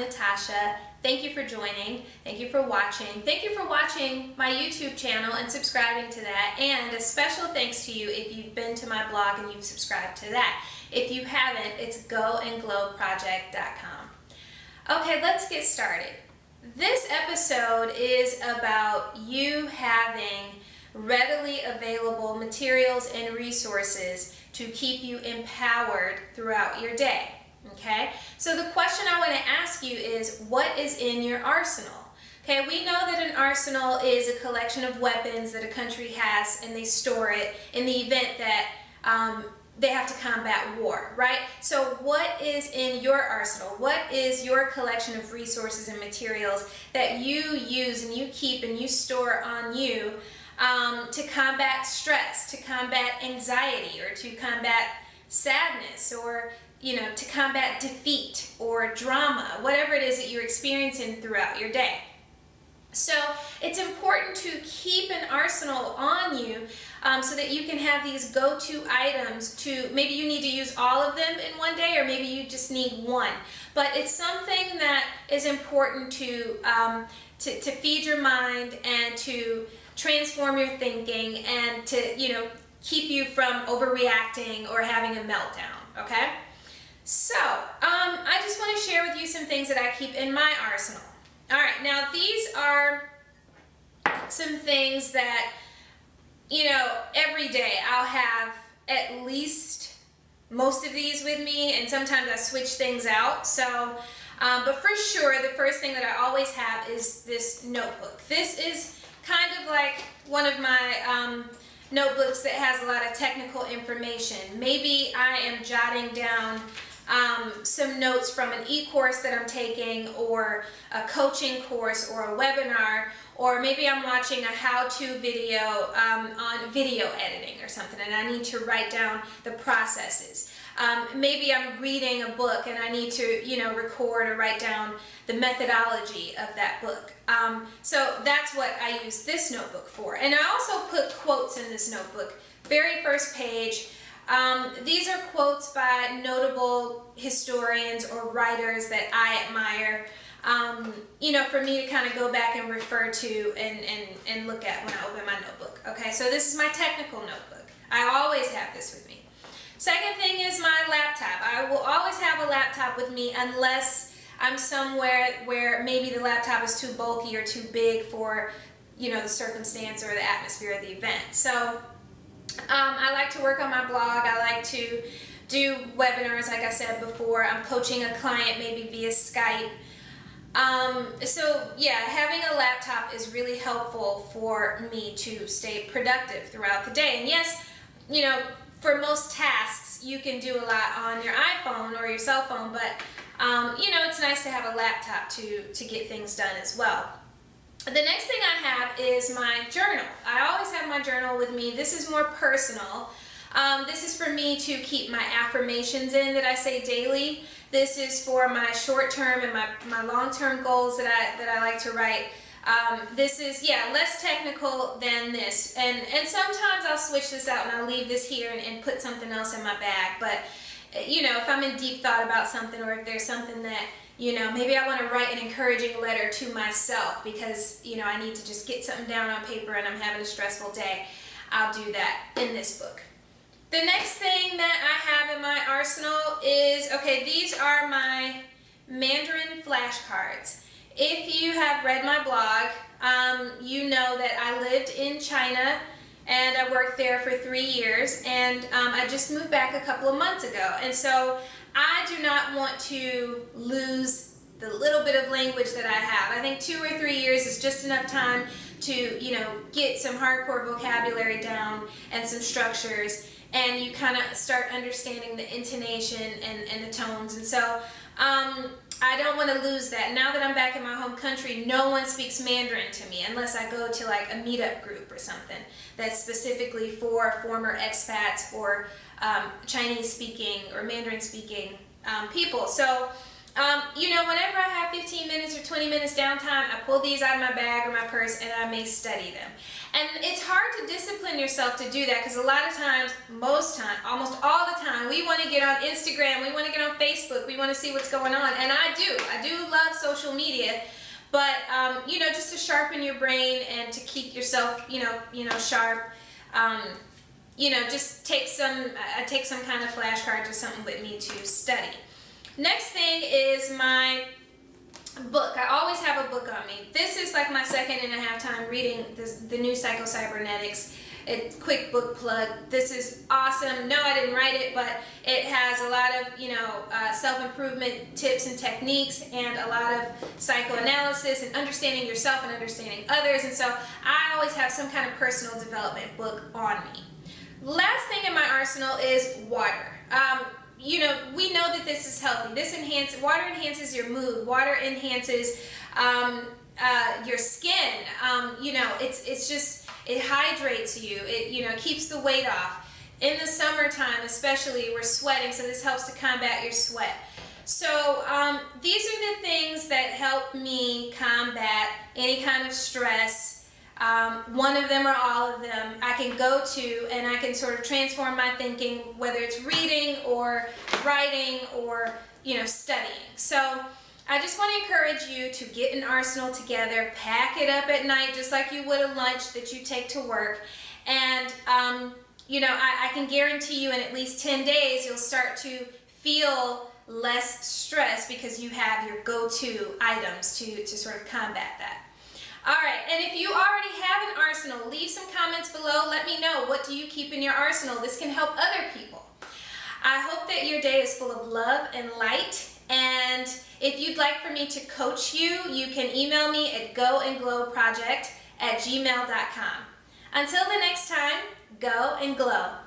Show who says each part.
Speaker 1: Natasha. Thank you for joining. Thank you for watching. Thank you for watching my YouTube channel and subscribing to that. And a special thanks to you if you've been to my blog and you've subscribed to that. If you haven't, it's goandglowproject.com. Okay, let's get started. This episode is about you having readily available materials and resources to keep you empowered throughout your day. Okay, so the question I want to ask you is, what is in your arsenal? Okay, we know that an arsenal is a collection of weapons that a country has, and they store it in the event that they have to combat war, right? So what is in your arsenal? What is your collection of resources and materials that you use and you keep and you store on you to combat stress, to combat anxiety, or to combat sadness, or to combat defeat or drama, whatever it is that you're experiencing throughout your day. So it's important to keep an arsenal on you so that you can have these go-to items to, maybe you need to use all of them in one day, or maybe you just need one. But it's something that is important to feed your mind and to transform your thinking and to, keep you from overreacting or having a meltdown, okay? So, I just want to share with you some things that I keep in my arsenal. All right, now these are some things that, every day I'll have at least most of these with me, and sometimes I switch things out. So, but for sure, the first thing that I always have is this notebook. This is kind of like one of my notebooks that has a lot of technical information. Maybe I am jotting down some notes from an e-course that I'm taking, or a coaching course, or a webinar, or maybe I'm watching a how-to video on video editing or something, and I need to write down the processes. Maybe I'm reading a book and I need to, record or write down the methodology of that book. So that's what I use this notebook for. And I also put quotes in this notebook. Very first page. These are quotes by notable historians or writers that I admire, for me to kind of go back and refer to and look at when I open my notebook. Okay, so this is my technical notebook. I always have this with me. Second thing is my laptop. I will always have a laptop with me unless I'm somewhere where maybe the laptop is too bulky or too big for, the circumstance or the atmosphere of the event. So I like to work on my blog. I like to do webinars, like I said before. I'm coaching a client maybe via Skype. So yeah, having a laptop is really helpful for me to stay productive throughout the day. And yes, for most tasks, you can do a lot on your iPhone or your cell phone, but it's nice to have a laptop to get things done as well. The next thing I have is my journal. I always have my journal with me. This is more personal. This is for me to keep my affirmations in that I say daily. This is for my short-term and my long-term goals that I like to write. This is, less technical than this. And sometimes I'll switch this out and I'll leave this here and put something else in my bag. But, if I'm in deep thought about something, or if there's something that, maybe I want to write an encouraging letter to myself because, I need to just get something down on paper and I'm having a stressful day, I'll do that in this book. The next thing that I have in my arsenal is, these are my Mandarin flashcards. If you have read my blog, you know that I lived in China and I worked there for 3 years, and I just moved back a couple of months ago. And so I do not want to lose the little bit of language that I have. I think 2 or 3 years is just enough time to, get some hardcore vocabulary down and some structures, and you kind of start understanding the intonation and the tones. And so I don't want to lose that. Now that I'm back in my home country, no one speaks Mandarin to me unless I go to like a meetup group or something that's specifically for former expats or Chinese speaking or Mandarin speaking people. So Whenever I have 15 minutes or 20 minutes downtime, I pull these out of my bag or my purse and I may study them. And it's hard to discipline yourself to do that because a lot of times, almost all the time, we want to get on Instagram, we want to get on Facebook, we want to see what's going on. And I do love social media, but just to sharpen your brain and to keep yourself, sharp. Just I take some kind of flashcards or something with me to study. Next thing is my book. I always have a book on me. This is like my second and a half time reading the new Psycho-Cybernetics. Quick book plug. This is awesome. No, I didn't write it, but it has a lot of, self-improvement tips and techniques and a lot of psychoanalysis and understanding yourself and understanding others. And so I always have some kind of personal development book on me. Last thing in my arsenal is water. We know that this is healthy. Water enhances your mood. Water enhances your skin. It hydrates you. It keeps the weight off. In the summertime especially, we're sweating, so this helps to combat your sweat. So these are the things that help me combat any kind of stress. One of them or all of them I can go to and I can sort of transform my thinking, whether it's reading or writing or studying. So I just want to encourage you to get an arsenal together, pack it up at night just like you would a lunch that you take to work, and I can guarantee you in at least 10 days you'll start to feel less stress because you have your go-to items to sort of combat that. Alright, and if you already have an arsenal, leave some comments below. Let me know, what do you keep in your arsenal? This can help other people. I hope that your day is full of love and light, and if you'd like for me to coach you, you can email me at goandglowproject@gmail.com. Until the next time, go and glow.